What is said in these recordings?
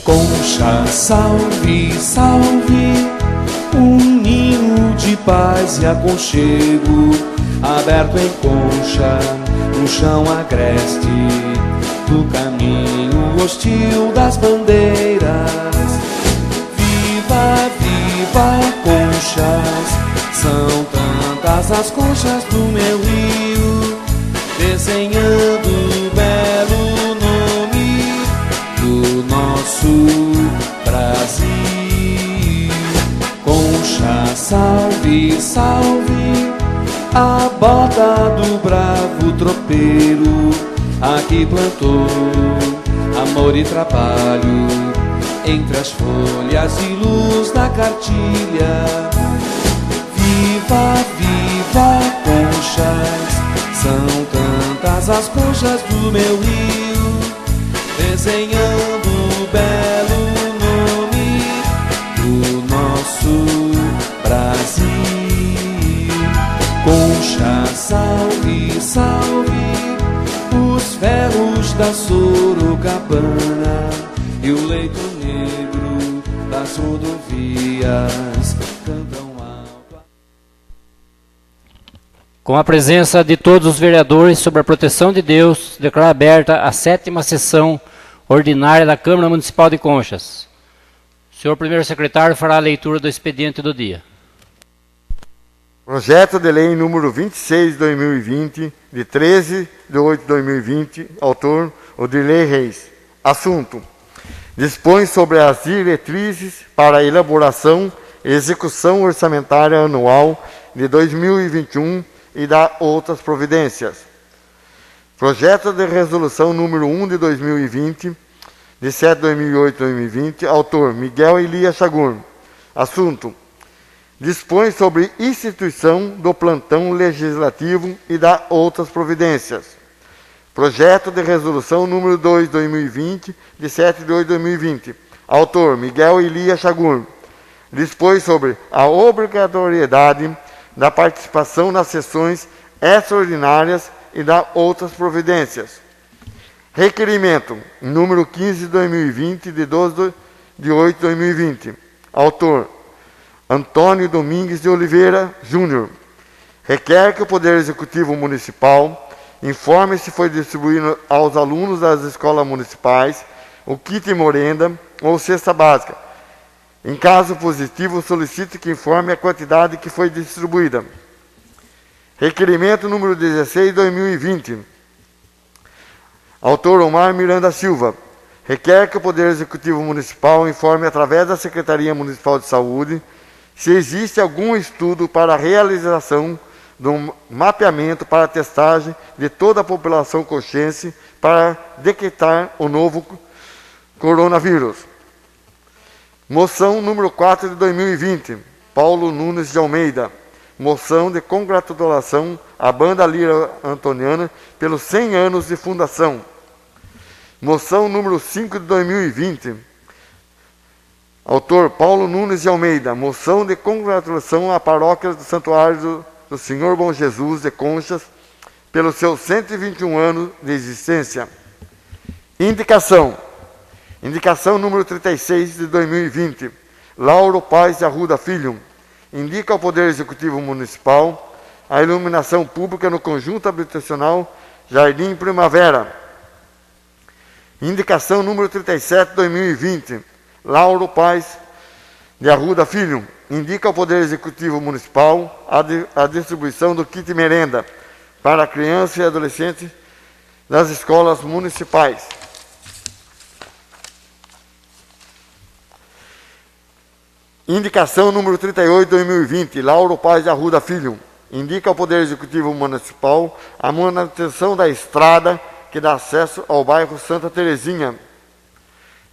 Concha, salve, salve, um ninho de paz e aconchego, aberto em concha, no chão agreste, do caminho hostil das bandeiras. Viva, viva, conchas, são tantas as conchas do meu rio, desenhando o belo nome do nosso Brasil. Concha, salve, salve, a bota do bravo tropeiro, aqui plantou amor e trabalho, entre as folhas e luz da cartilha. Viva, viva, conchas, são tantas as conchas do meu rio, desenhando o belo nome do nosso Brasil. Concha, salve, salve, os ferros da Sorocabana e o leito negro das rodovias cantam alto. Com a presença de todos os vereadores, sob a proteção de Deus, declaro aberta a 7ª sessão ordinária da Câmara Municipal de Conchas. O senhor primeiro secretário fará a leitura do expediente do dia. Projeto de lei número 26 de 2020, de 13 de 8 de 2020, autor Odilei Reis. Assunto: dispõe sobre as diretrizes para a elaboração e execução orçamentária anual de 2021 e dá outras providências. Projeto de resolução número 1 de 2020, de 7 de 2008 a 2020, autor Miguel Elias Chagur. Assunto: dispõe sobre instituição do plantão legislativo e dá outras providências. Projeto de resolução número 2 de 2020, de 7 de 8 de 2020, autor Miguel Elias Chagur. Dispõe sobre a obrigatoriedade da participação nas sessões extraordinárias e dá outras providências. Requerimento número 15 de 2020, de 12 de 8 de 2020, autor Antônio Domingues de Oliveira Júnior. Requer que o Poder Executivo Municipal informe se foi distribuído aos alunos das escolas municipais o kit merenda ou cesta básica. Em caso positivo, solicite que informe a quantidade que foi distribuída. Requerimento número 16 de 2020. Autor Omar Miranda Silva. Requer que o Poder Executivo Municipal informe através da Secretaria Municipal de Saúde se existe algum estudo para a realização de um mapeamento para a testagem de toda a população conchense para detectar o novo coronavírus. Moção número 4 de 2020, Paulo Nunes de Almeida. Moção de congratulação à Banda Lira Antoniana pelos 100 anos de fundação. Moção número 5 de 2020, autor Paulo Nunes de Almeida. Moção de congratulação à Paróquia do Santuário do Senhor Bom Jesus de Conchas pelos seus 121 anos de existência. Indicação. Indicação número 36 de 2020. Lauro Paz de Arruda Filho. Indica ao Poder Executivo Municipal a iluminação pública no conjunto habitacional Jardim Primavera. Indicação número 37 de 2020. Lauro Paz de Arruda Filho. Indica ao Poder Executivo Municipal a distribuição do kit merenda para crianças e adolescentes das escolas municipais. Indicação número 38 de 2020, Lauro Paz de Arruda Filho. Indica ao Poder Executivo Municipal a manutenção da estrada que dá acesso ao bairro Santa Terezinha.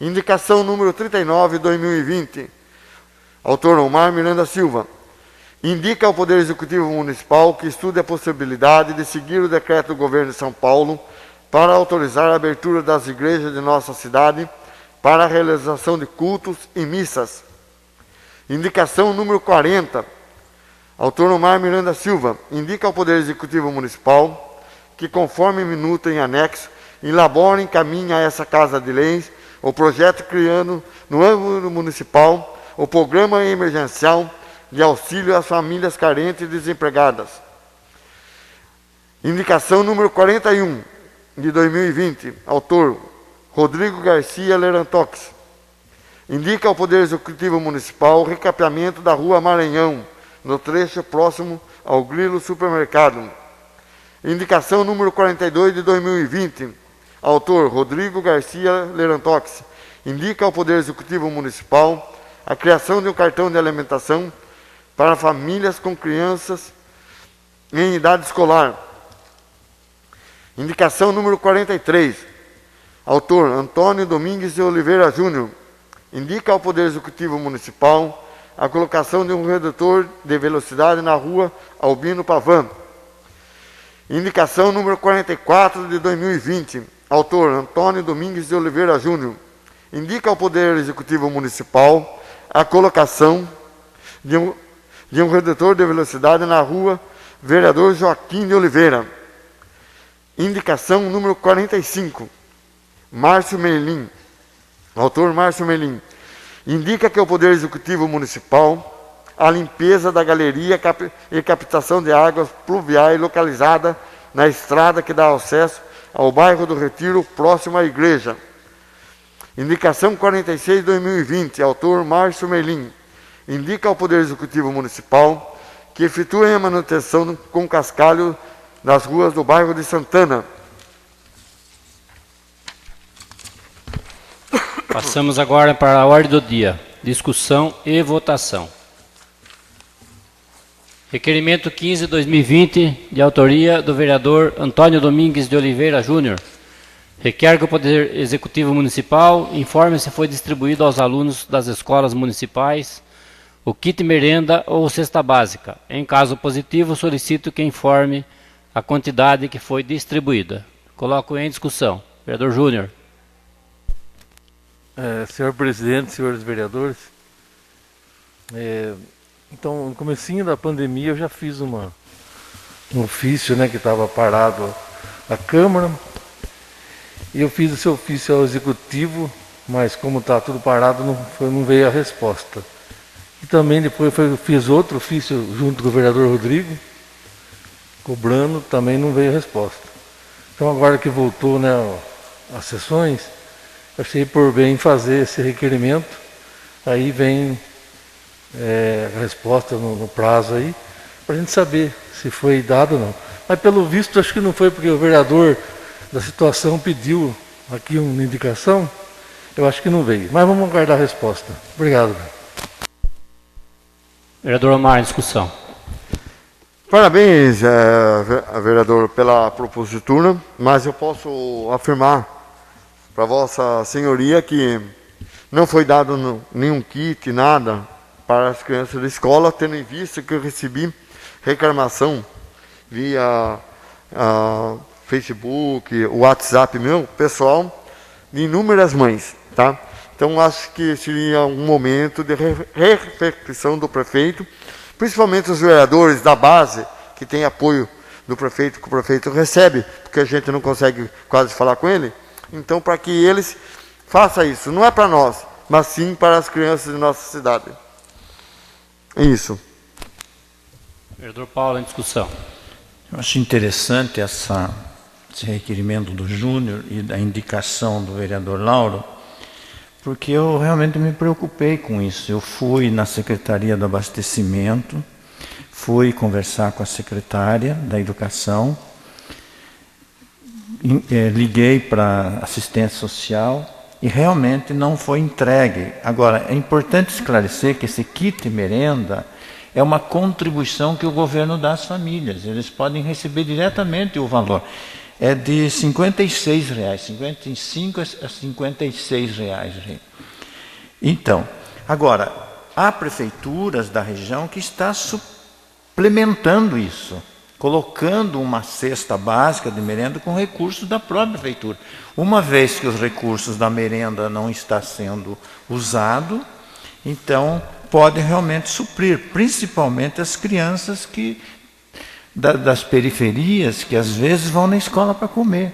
Indicação número 39 de 2020, autor Omar Miranda Silva. Indica ao Poder Executivo Municipal que estude a possibilidade de seguir o decreto do Governo de São Paulo para autorizar a abertura das igrejas de nossa cidade para a realização de cultos e missas. Indicação número 40, autor Omar Miranda Silva. Indica ao Poder Executivo Municipal que, conforme minuta em anexo, elabore e encaminhe a essa Casa de Leis o projeto criando, no âmbito municipal, o Programa Emergencial de Auxílio às Famílias Carentes e Desempregadas. Indicação número 41, de 2020, autor Rodrigo Garcia Lerantox. Indica ao Poder Executivo Municipal o recapeamento da Rua Maranhão, no trecho próximo ao Grilo Supermercado. Indicação número 42 de 2020, autor Rodrigo Garcia Lerantox. Indica ao Poder Executivo Municipal a criação de um cartão de alimentação para famílias com crianças em idade escolar. Indicação número 43, autor Antônio Domingues de Oliveira Júnior. Indica ao Poder Executivo Municipal a colocação de um redutor de velocidade na rua Albino Pavan. Indicação número 44 de 2020, autor Antônio Domingues de Oliveira Júnior. Indica ao Poder Executivo Municipal a colocação de um redutor de velocidade na rua Vereador Joaquim de Oliveira. Indicação número 45, Márcio Merlim, autor Márcio Merlim. Indica que o Poder Executivo Municipal a limpeza da galeria e captação de águas pluviais localizada na estrada que dá acesso ao bairro do Retiro, próximo à igreja. Indicação 46 de 2020, autor Márcio Merlim. Indica ao Poder Executivo Municipal que efetuem a manutenção com cascalho nas ruas do bairro de Santana. Passamos agora para a ordem do dia. Discussão e votação. Requerimento 15/2020, de autoria do vereador Antônio Domingues de Oliveira Júnior. Requer que o Poder Executivo Municipal informe se foi distribuído aos alunos das escolas municipais o kit merenda ou cesta básica. Em caso positivo, solicito que informe a quantidade que foi distribuída. Coloco em discussão. Vereador Júnior. Senhor presidente, senhores vereadores, então, no comecinho da pandemia eu já fiz um ofício, que estava parado a Câmara, e eu fiz esse ofício ao Executivo, mas como está tudo parado, não veio a resposta. E também depois fiz outro ofício junto com o vereador Rodrigo, cobrando, também não veio a resposta. Então agora que voltou as sessões, achei por bem fazer esse requerimento, aí vem a resposta no prazo aí, para a gente saber se foi dado ou não. Mas pelo visto acho que não foi, porque o vereador da situação pediu aqui uma indicação, eu acho que não veio. Mas vamos aguardar a resposta. Obrigado. Vereador Omar, discussão. Parabéns, vereador, pela propositura, mas eu posso afirmar para Vossa Senhoria que não foi dado nenhum kit, nada, para as crianças da escola, tendo em vista que eu recebi reclamação via Facebook, WhatsApp meu, pessoal, de inúmeras mães, tá? Então, acho que seria um momento de reflexão do prefeito, principalmente os vereadores da base, que tem apoio do prefeito, que o prefeito recebe, porque a gente não consegue quase falar com ele. Então, para que eles façam isso, não é para nós, mas sim para as crianças de nossa cidade. Isso. Vereador Paulo, em discussão. Eu acho interessante esse requerimento do Júnior e da indicação do vereador Lauro, porque eu realmente me preocupei com isso. Eu fui na Secretaria do Abastecimento, fui conversar com a secretária da Educação, liguei para assistência social e realmente não foi entregue. Agora, é importante esclarecer que esse kit merenda é uma contribuição que o governo dá às famílias. Eles podem receber diretamente o valor. É de R$ 56, 55 a R$ 56. Então, agora, há prefeituras da região que está suplementando isso, colocando uma cesta básica de merenda com recursos da própria prefeitura. Uma vez que os recursos da merenda não estão sendo usados, então pode realmente suprir, principalmente as crianças das periferias, que às vezes vão na escola para comer.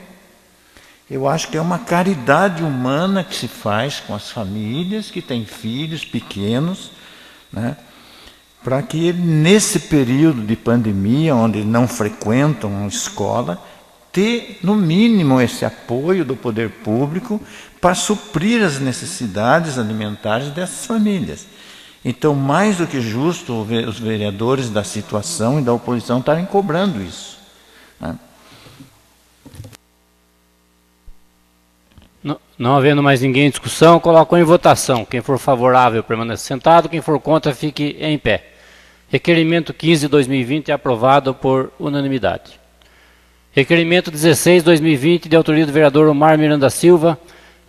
Eu acho que é uma caridade humana que se faz com as famílias que têm filhos pequenos, né? Para que nesse período de pandemia, onde não frequentam a escola, ter no mínimo esse apoio do poder público para suprir as necessidades alimentares dessas famílias. Então, mais do que justo os vereadores da situação e da oposição estarem cobrando isso, né? Não havendo mais ninguém em discussão, coloco em votação. Quem for favorável, permaneça sentado. Quem for contra, fique em pé. Requerimento 15 de 2020 é aprovado por unanimidade. Requerimento 16 de 2020, de autoria do vereador Omar Miranda Silva,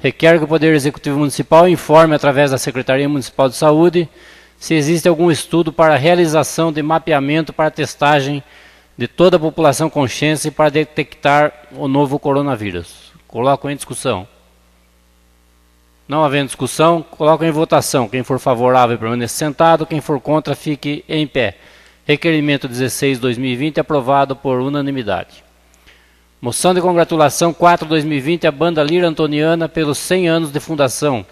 requer que o Poder Executivo Municipal informe, através da Secretaria Municipal de Saúde, se existe algum estudo para a realização de mapeamento para testagem de toda a população consciente para detectar o novo coronavírus. Coloco em discussão. Não havendo discussão, coloco em votação. Quem for favorável, permaneça sentado. Quem for contra, fique em pé. Requerimento 16 de 2020, aprovado por unanimidade. Moção de congratulação 4/2020 à Banda Lira Antoniana pelos 100 anos de fundação,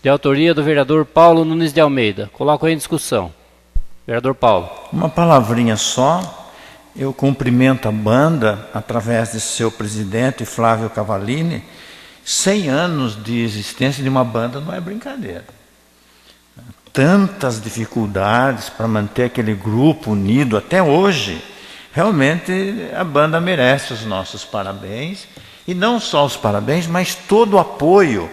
de autoria do vereador Paulo Nunes de Almeida. Coloco em discussão. Vereador Paulo. Uma palavrinha só. Eu cumprimento a banda, através de seu presidente, Flávio Cavallini. 100 anos de existência de uma banda não é brincadeira. Tantas dificuldades para manter aquele grupo unido até hoje. Realmente a banda merece os nossos parabéns. E não só os parabéns, mas todo o apoio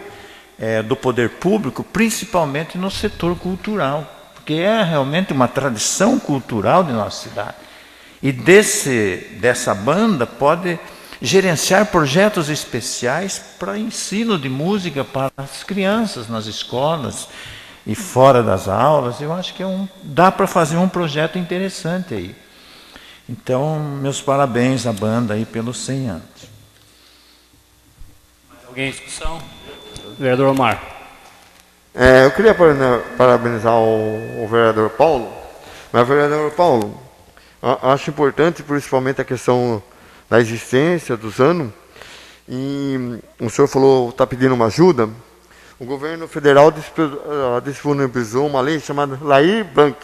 do poder público, principalmente no setor cultural. Porque é realmente uma tradição cultural de nossa cidade. E dessa banda pode gerenciar projetos especiais para ensino de música para as crianças nas escolas e fora das aulas. Eu acho que dá para fazer um projeto interessante aí. Então, meus parabéns à banda aí pelos 100 anos. Alguém em discussão? Vereador Omar. Eu queria parabenizar o vereador Paulo. Mas, vereador Paulo, acho importante, principalmente, a questão da existência dos anos. E o senhor falou, está pedindo uma ajuda. O governo federal disponibilizou uma lei chamada Lair Blanc.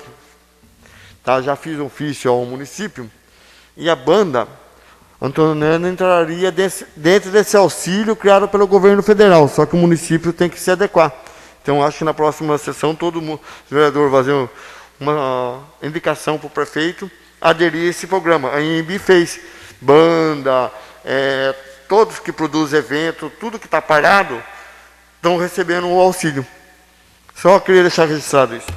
Tá, já fiz um ofício ao município. E a banda antoniana entraria dentro desse auxílio criado pelo governo federal. Só que o município tem que se adequar. Então, acho que na próxima sessão, todo mundo, o vereador vai fazer uma indicação para o prefeito aderir a esse programa. A INB fez banda, todos que produzem evento, tudo que está parado, estão recebendo o auxílio. Só queria deixar registrado isso.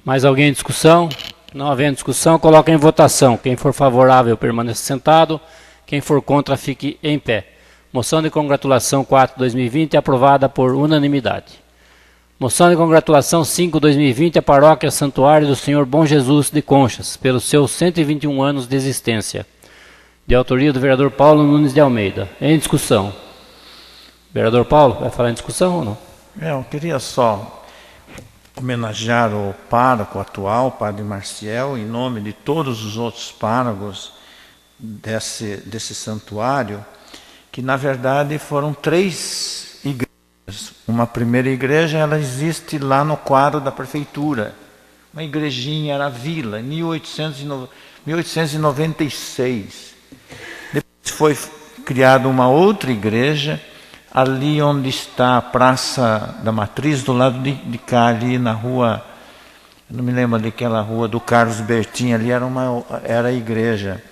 Mais alguém em discussão? Não havendo discussão, coloca em votação. Quem for favorável, permaneça sentado. Quem for contra, fique em pé. Moção de congratulação 4/2020 aprovada por unanimidade. Moção de congratulação 5/2020 à Paróquia Santuário do Senhor Bom Jesus de Conchas, pelos seus 121 anos de existência. De autoria do vereador Paulo Nunes de Almeida. Em discussão. Vereador Paulo, vai falar em discussão ou não? Eu queria só homenagear o pároco atual, Padre Marciel, em nome de todos os outros párocos desse santuário, que na verdade foram 3 igrejas. Uma primeira igreja, ela existe lá no quadro da prefeitura. Uma igrejinha, era a Vila, em 1896. Depois foi criada uma outra igreja, ali onde está a Praça da Matriz, do lado de cá, ali na rua, não me lembro daquela rua do Carlos Bertin, ali era a igreja.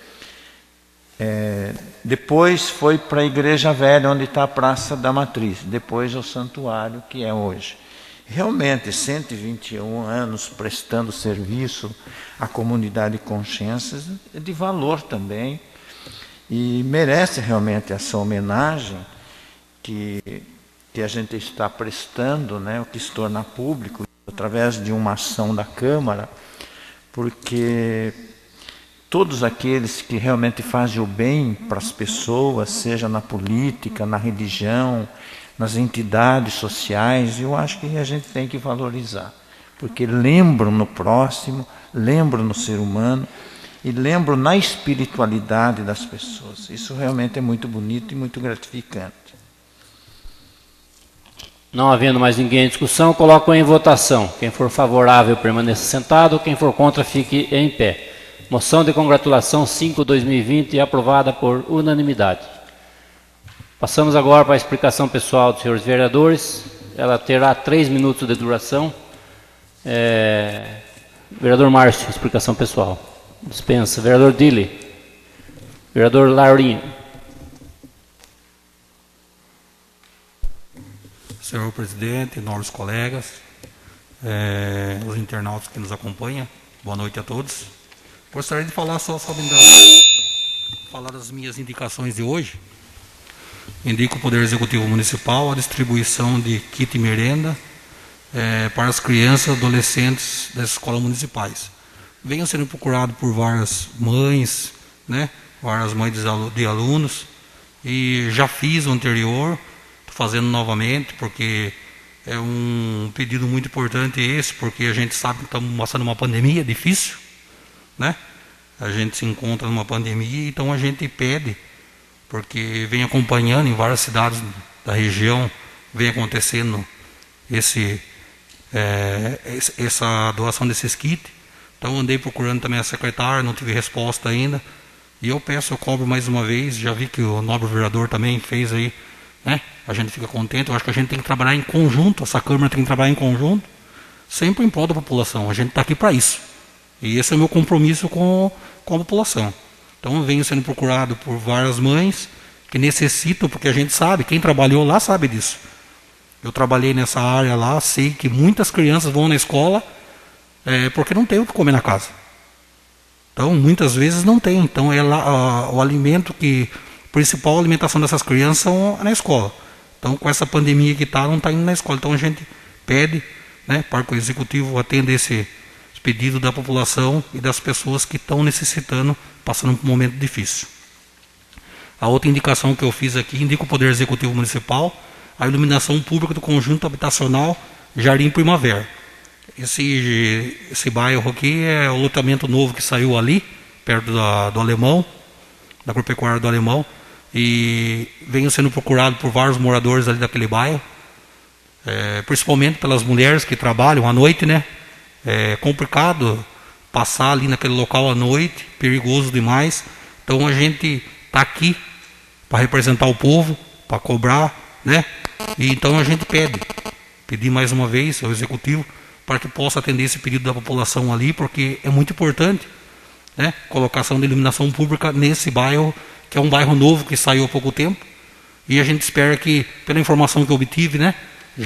Depois foi para a Igreja Velha, onde está a Praça da Matriz. Depois o santuário, que é hoje. Realmente, 121 anos prestando serviço à comunidade Conchensas é de valor também. E merece realmente essa homenagem que a gente está prestando, né, o que se torna público, através de uma ação da Câmara, porque todos aqueles que realmente fazem o bem para as pessoas, seja na política, na religião, nas entidades sociais, eu acho que a gente tem que valorizar, porque lembram no próximo, lembram no ser humano, e lembro na espiritualidade das pessoas. Isso realmente é muito bonito e muito gratificante. Não havendo mais ninguém em discussão, coloco em votação. Quem for favorável permaneça sentado, quem for contra fique em pé. Moção de congratulação 5/2020 aprovada por unanimidade. Passamos agora para a explicação pessoal dos senhores vereadores. Ela terá 3 minutos de duração. Vereador Márcio, explicação pessoal. Dispensa. Vereador Dili. Vereador Laurinho. Senhor presidente, nobres colegas, os internautas que nos acompanham, boa noite a todos. Gostaria de falar falar das minhas indicações de hoje. Indico o Poder Executivo Municipal a distribuição de kit merenda para as crianças e adolescentes das escolas municipais. Venho sendo procurado por várias mães, né, várias mães de alunos, e já fiz o anterior, fazendo novamente, porque é um pedido muito importante esse, porque a gente sabe que estamos passando uma pandemia difícil, né? A gente se encontra numa pandemia, então a gente pede, porque vem acompanhando em várias cidades da região, vem acontecendo essa doação desses kits. Então andei procurando também a secretária, não tive resposta ainda, e eu cobro mais uma vez, já vi que o nobre vereador também fez aí, né? A gente fica contente. Eu acho que a gente tem que trabalhar em conjunto, essa Câmara tem que trabalhar em conjunto, sempre em prol da população. A gente está aqui para isso. E esse é o meu compromisso com a população. Então eu venho sendo procurado por várias mães que necessitam, porque a gente sabe, quem trabalhou lá sabe disso. Eu trabalhei nessa área lá, sei que muitas crianças vão na escola porque não tem o que comer na casa. Então muitas vezes não tem. Então é lá o alimento a principal alimentação dessas crianças é na escola. Então, com essa pandemia que está, não está indo na escola. Então, a gente pede, né, para que o Executivo atenda esse pedido da população e das pessoas que estão necessitando, passando por um momento difícil. A outra indicação que eu fiz aqui, indico o Poder Executivo Municipal a iluminação pública do conjunto habitacional Jardim Primavera. Esse bairro aqui é o loteamento novo que saiu ali, perto do Alemão, da Agropecuária do Alemão, e venho sendo procurado por vários moradores ali daquele bairro, principalmente pelas mulheres que trabalham à noite, né? É complicado passar ali naquele local à noite, perigoso demais. Então a gente está aqui para representar o povo, para cobrar, né? E então a gente pedir mais uma vez ao Executivo para que possa atender esse pedido da população ali, porque é muito importante, né? Colocação de iluminação pública nesse bairro, que é um bairro novo que saiu há pouco tempo, e a gente espera que, pela informação que eu obtive, né,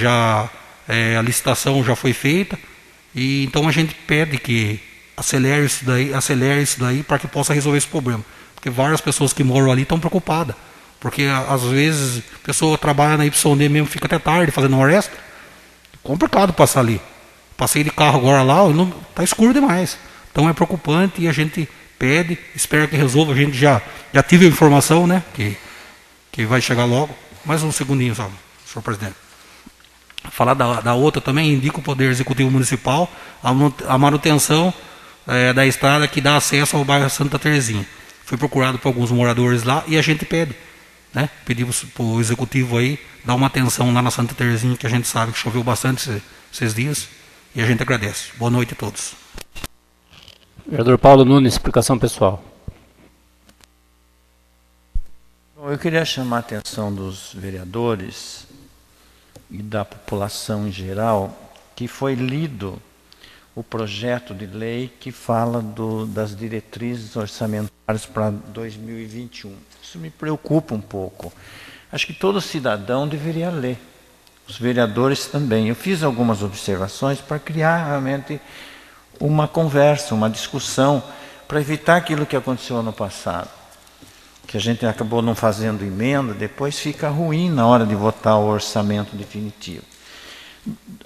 a licitação já foi feita, e então a gente pede que acelere isso daí para que possa resolver esse problema, porque várias pessoas que moram ali estão preocupadas, porque às vezes a pessoa trabalha na YD mesmo, fica até tarde fazendo hora extra, complicado passar ali. Passei de carro agora lá, está escuro demais, então é preocupante, e a gente pede, espera que resolva. A gente já tive a informação, né, que vai chegar logo. Mais um segundinho só, senhor presidente. Falar da outra também, indico o Poder Executivo Municipal a manutenção da estrada que dá acesso ao bairro Santa Terezinha. Fui procurado por alguns moradores lá e a gente pede, né, pedimos para o Executivo aí dar uma atenção lá na Santa Terezinha, que a gente sabe que choveu bastante esses dias, e a gente agradece. Boa noite a todos. Vereador Paulo Nunes, explicação pessoal. Bom, eu queria chamar a atenção dos vereadores e da população em geral, que foi lido o projeto de lei que fala das diretrizes orçamentárias para 2021. Isso me preocupa um pouco. Acho que todo cidadão deveria ler, os vereadores também. Eu fiz algumas observações para criar realmente uma conversa, uma discussão, para evitar aquilo que aconteceu no passado, que a gente acabou não fazendo emenda, depois fica ruim na hora de votar o orçamento definitivo.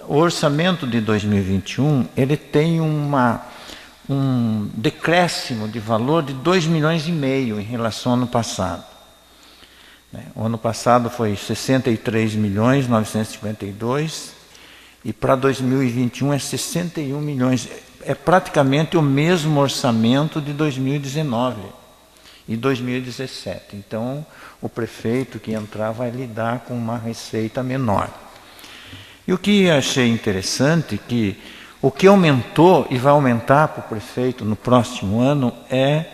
O orçamento de 2021, ele tem um decréscimo de valor de 2,5 milhões em relação ao ano passado. O ano passado foi 63.952.000 e para 2021 é 61 milhões. é praticamente o mesmo orçamento de 2019 e 2017. Então, o prefeito que entrar vai lidar com uma receita menor. E o que achei interessante, que o que aumentou e vai aumentar para o prefeito no próximo ano é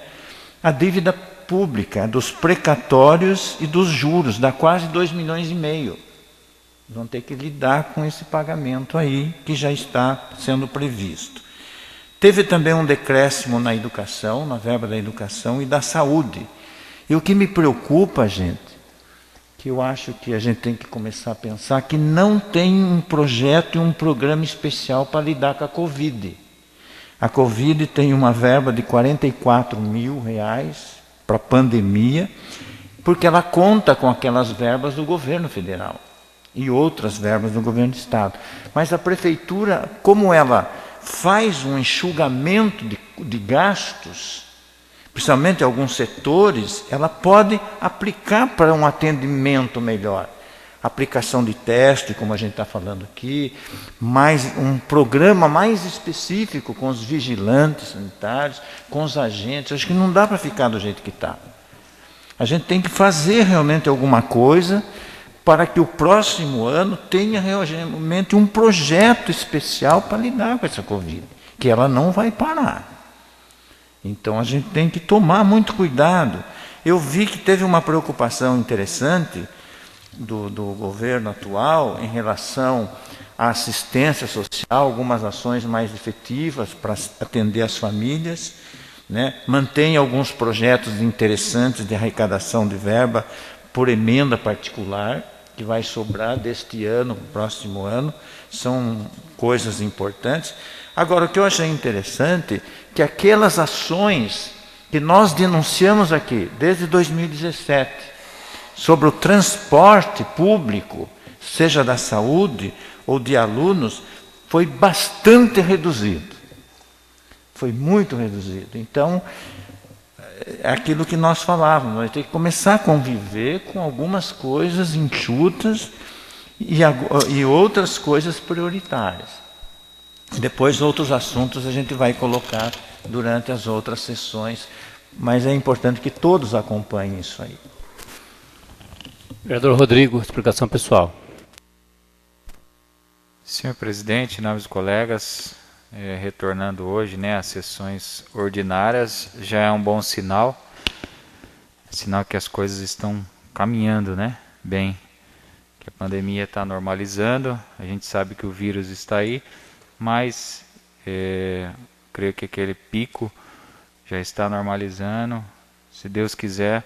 a dívida pública, dos precatórios e dos juros, dá quase 2,5 milhões. Vão ter que lidar com esse pagamento aí, que já está sendo previsto. Teve também um decréscimo na educação, na verba da educação e da saúde. E o que me preocupa, gente, que eu acho que a gente tem que começar a pensar, que não tem um projeto e um programa especial para lidar com a Covid. A Covid tem uma verba de R$44 mil para a pandemia, porque ela conta com aquelas verbas do governo federal e outras verbas do governo do estado. Mas a prefeitura, como ela faz um enxugamento de gastos, principalmente em alguns setores, ela pode aplicar para um atendimento melhor. Aplicação de teste, como a gente está falando aqui, mais um programa mais específico com os vigilantes sanitários, com os agentes. Acho que não dá para ficar do jeito que está. A gente tem que fazer realmente alguma coisa para que o próximo ano tenha realmente um projeto especial para lidar com essa Covid, que ela não vai parar. Então a gente tem que tomar muito cuidado. Eu vi que teve uma preocupação interessante do governo atual em relação à assistência social, algumas ações mais efetivas para atender as famílias, né? Mantém alguns projetos interessantes de arrecadação de verba por emenda particular, que vai sobrar deste ano para o próximo ano. São coisas importantes. Agora, o que eu achei interessante é que aquelas ações que nós denunciamos aqui desde 2017 sobre o transporte público, seja da saúde ou de alunos, foi bastante reduzido. Foi muito reduzido. Então, é aquilo que nós falávamos, nós temos que começar a conviver com algumas coisas enxutas e outras coisas prioritárias. Depois, outros assuntos a gente vai colocar durante as outras sessões, mas é importante que todos acompanhem isso aí. Vereador Rodrigo, explicação pessoal. Senhor presidente, nobres colegas, retornando hoje, né, às sessões ordinárias, já é um bom sinal, sinal que as coisas estão caminhando, né, bem, que a pandemia está normalizando, a gente sabe que o vírus está aí, mas creio que aquele pico já está normalizando. Se Deus quiser,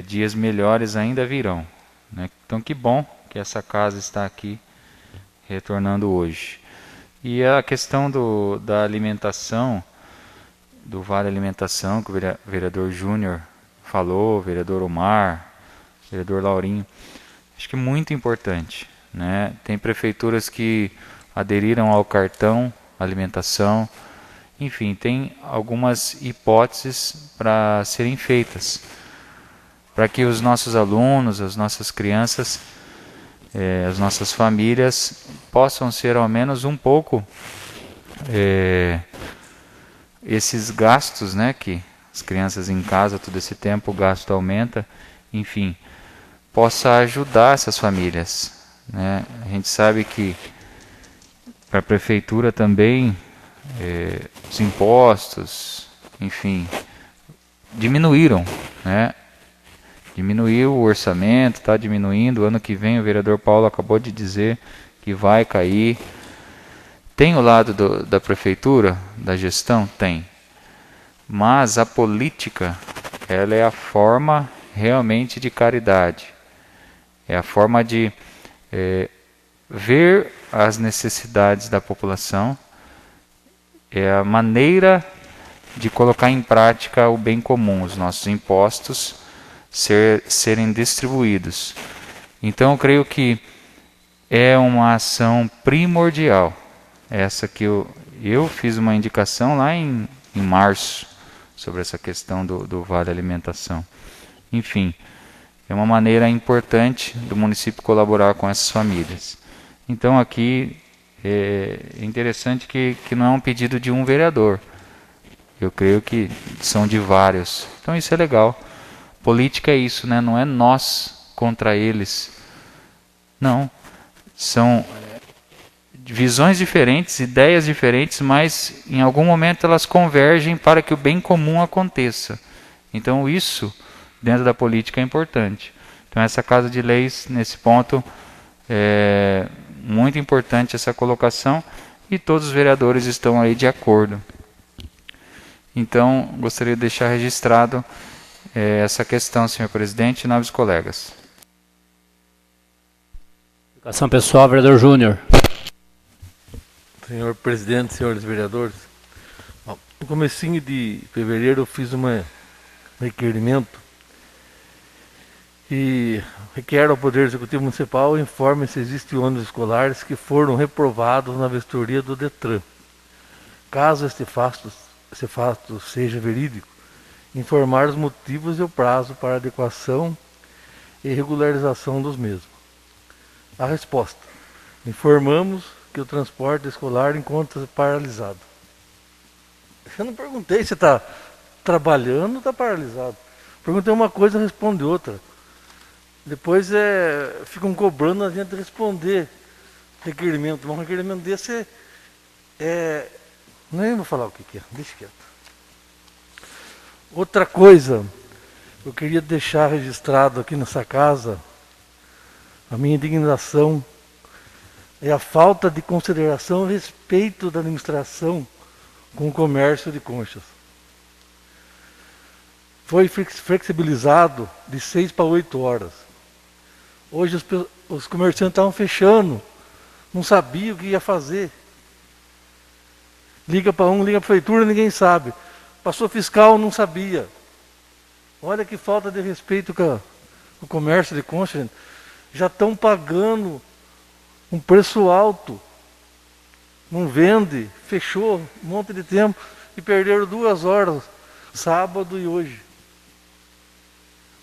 dias melhores ainda virão, né? Então que bom que essa casa está aqui retornando hoje. E a questão da alimentação, do Vale Alimentação, que o vereador Júnior falou, vereador Omar, vereador Laurinho, acho que é muito importante, né? Tem prefeituras que aderiram ao cartão alimentação, enfim, tem algumas hipóteses para serem feitas, para que os nossos alunos, as nossas crianças, as nossas famílias possam ser ao menos um pouco esses gastos, né, que as crianças em casa, todo esse tempo o gasto aumenta, enfim, possa ajudar essas famílias, né? A gente sabe que para a prefeitura também os impostos, enfim, diminuíram, né? Diminuiu o orçamento, está diminuindo. O ano que vem o vereador Paulo acabou de dizer que vai cair. Tem o lado da prefeitura, da gestão? Tem. Mas a política, ela é a forma realmente de caridade. É a forma de ver as necessidades da população. É a maneira de colocar em prática o bem comum, os nossos impostos serem distribuídos. Então eu creio que é uma ação primordial. Essa que eu fiz uma indicação lá em março sobre essa questão do Vale Alimentação. Enfim, é uma maneira importante do município colaborar com essas famílias. Então aqui É interessante que não é um pedido de um vereador. Eu creio que são de vários. Então isso é legal. Política é isso, né? Não é nós contra eles. Não. São visões diferentes, ideias diferentes, mas em algum momento elas convergem para que o bem comum aconteça. Então isso, dentro da política, é importante. Então essa Casa de Leis, nesse ponto, é muito importante essa colocação e todos os vereadores estão aí de acordo. Então, gostaria de deixar registrado essa questão, senhor presidente e nobres colegas. Comunicação pessoal, vereador Júnior. Senhor presidente, senhores vereadores, no comecinho de fevereiro eu fiz um requerimento e requer ao Poder Executivo Municipal informe se existem ônibus escolares que foram reprovados na vistoria do DETRAN. Caso este fato seja verídico, informar os motivos e o prazo para adequação e regularização dos mesmos. A resposta: informamos que o transporte escolar encontra-se paralisado. Eu não perguntei se está trabalhando ou está paralisado. Perguntei uma coisa, responde outra. Depois ficam cobrando a gente responder requerimento. Mas um requerimento desse nem vou falar o que é, deixa quieto. Outra coisa, eu queria deixar registrado aqui nessa casa, a minha indignação é a falta de consideração e respeito da administração com o comércio de Conchas. Foi flexibilizado de 6 para 8 horas. Hoje os comerciantes estavam fechando, não sabiam o que ia fazer. Liga para um, liga para a prefeitura, ninguém sabe. Passou fiscal, não sabia. Olha que falta de respeito com o comércio de Conchas. Já estão pagando um preço alto. Não vende, fechou um monte de tempo e perderam 2 horas, sábado e hoje.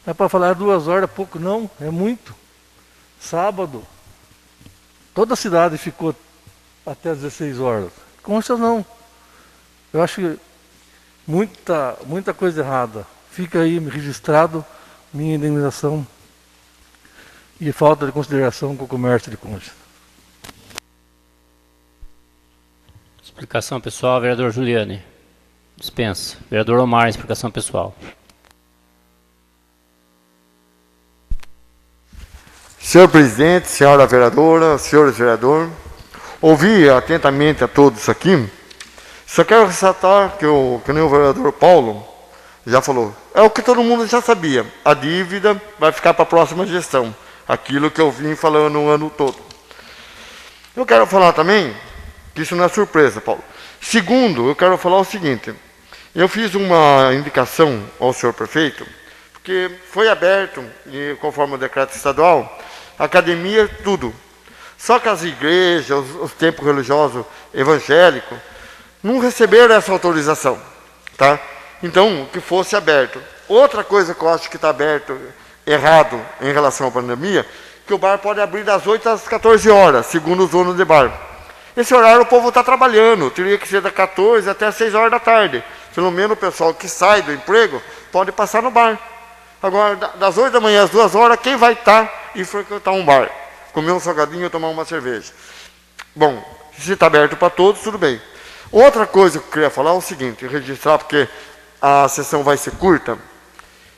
Não é para falar 2 horas, é pouco, não, é muito. Sábado, toda a cidade ficou até as 16 horas. Conchas não. Eu acho que muita coisa errada. Fica aí registrado minha indenização e falta de consideração com o comércio de Conchas. Explicação pessoal, vereador Juliane. Dispensa. Vereador Omar, explicação pessoal. Senhor presidente, senhora vereadora, senhores vereadores, ouvi atentamente a todos aqui. Só quero ressaltar que nem o vereador Paulo já falou, é o que todo mundo já sabia, a dívida vai ficar para a próxima gestão, aquilo que eu vim falando o ano todo. Eu quero falar também que isso não é surpresa, Paulo. Segundo, eu quero falar o seguinte, eu fiz uma indicação ao senhor prefeito, porque foi aberto, e conforme o decreto estadual, academia, tudo. Só que as igrejas, os templos religiosos evangélicos, não receberam essa autorização, tá? Então, que fosse aberto. Outra coisa que eu acho que está aberto, errado, em relação à pandemia, que o bar pode abrir das 8 às 14 horas, segundo os donos de bar. Esse horário o povo está trabalhando, teria que ser das 14 até as 6 horas da tarde. Pelo menos o pessoal que sai do emprego pode passar no bar. Agora, das 8 da manhã às 2 horas, quem vai estar e frequentar um bar? Comer um salgadinho e tomar uma cerveja. Bom, se está aberto para todos, tudo bem. Outra coisa que eu queria falar é o seguinte, registrar, porque a sessão vai ser curta.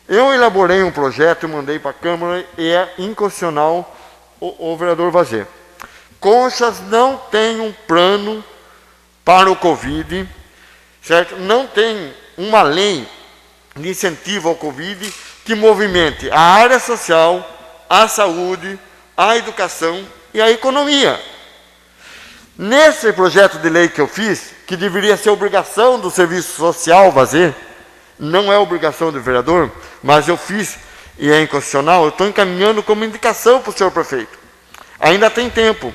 Eu elaborei um projeto e mandei para a Câmara e é inconstitucional o vereador Vazê. Conchas não tem um plano para o Covid, certo? Não tem uma lei de incentivo ao Covid que movimente a área social, a saúde, a educação e a economia. Nesse projeto de lei que eu fiz, que deveria ser obrigação do serviço social fazer, não é obrigação do vereador, mas eu fiz e é inconstitucional, eu estou encaminhando como indicação para o senhor prefeito. Ainda tem tempo.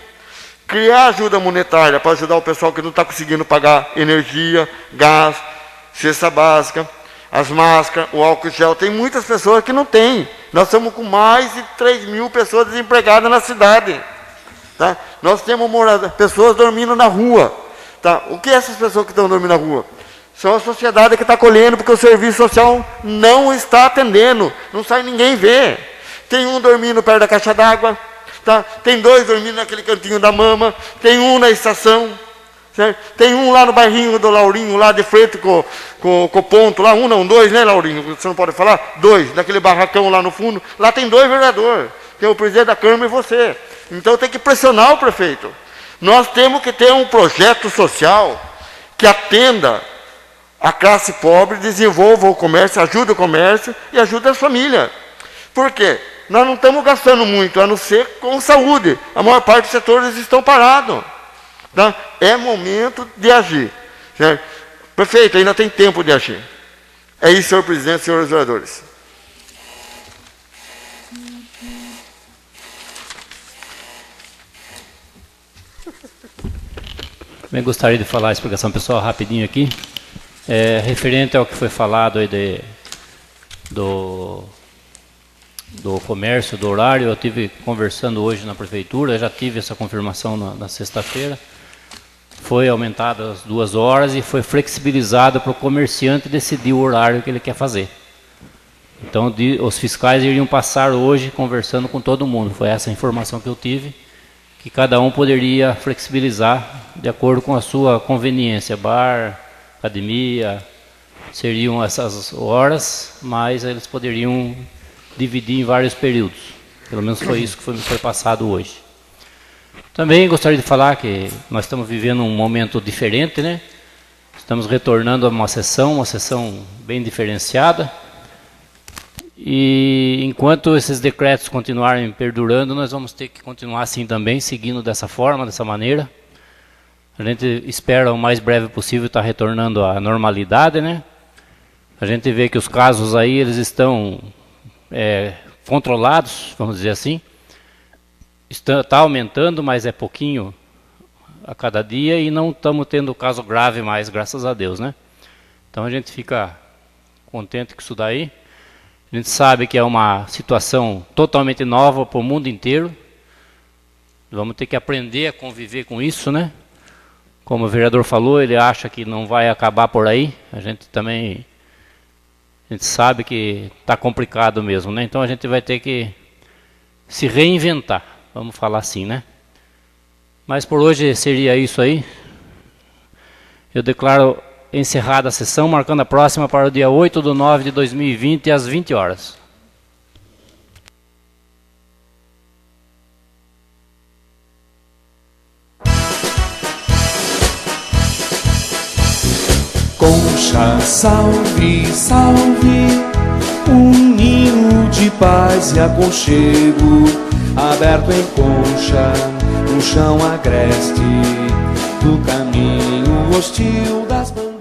Criar ajuda monetária para ajudar o pessoal que não está conseguindo pagar energia, gás, cesta básica, as máscaras, o álcool gel. Tem muitas pessoas que não têm. Nós estamos com mais de 3 mil pessoas desempregadas na cidade. Tá? Nós temos pessoas dormindo na rua. Tá? O que é essas pessoas que estão dormindo na rua? São a sociedade que está colhendo, porque o serviço social não está atendendo. Não sai ninguém ver. Tem um dormindo perto da caixa d'água. Tá? Tem 2 dormindo naquele cantinho da mama. Tem um na estação. Certo? Tem um lá no bairrinho do Laurinho, lá de frente com o ponto. Lá, 1 não, 2, né, Laurinho? Você não pode falar? 2, naquele barracão lá no fundo. Lá tem 2 vereadores. Tem o presidente da Câmara e você. Então tem que pressionar o prefeito. Nós temos que ter um projeto social que atenda a classe pobre, desenvolva o comércio, ajude o comércio e ajude as famílias. Por quê? Nós não estamos gastando muito, a não ser com saúde. A maior parte dos setores estão parados. Tá? É momento de agir. Certo? Prefeito, ainda tem tempo de agir. É isso, senhor presidente, senhores vereadores. Também gostaria de falar a explicação pessoal rapidinho aqui. Referente ao que foi falado aí do comércio, do horário, eu estive conversando hoje na prefeitura, já tive essa confirmação na sexta-feira. Foi aumentado as 2 horas e foi flexibilizado para o comerciante decidir o horário que ele quer fazer. Então, os fiscais iriam passar hoje conversando com todo mundo. Foi essa a informação que eu tive, que cada um poderia flexibilizar de acordo com a sua conveniência. Bar, academia, seriam essas horas, mas eles poderiam dividir em vários períodos. Pelo menos foi isso que foi passado hoje. Também gostaria de falar que nós estamos vivendo um momento diferente, né? Estamos retornando a uma sessão bem diferenciada. E enquanto esses decretos continuarem perdurando, nós vamos ter que continuar assim também, seguindo dessa forma, dessa maneira. A gente espera o mais breve possível estar retornando à normalidade, né? A gente vê que os casos aí, eles estão controlados, vamos dizer assim. Está aumentando, mas é pouquinho a cada dia e não estamos tendo caso grave mais, graças a Deus, né? Então a gente fica contente com isso daí. A gente sabe que é uma situação totalmente nova para o mundo inteiro. Vamos ter que aprender a conviver com isso, né? Como o vereador falou, ele acha que não vai acabar por aí. A gente sabe que está complicado mesmo, né? Então a gente vai ter que se reinventar, vamos falar assim, né? Mas por hoje seria isso aí. Eu declaro encerrada a sessão, marcando a próxima para o dia 8/9/2020, às 20 horas. Concha, salve, salve, um ninho de paz e aconchego, aberto em Concha, no chão agreste, do caminho hostil das bandas.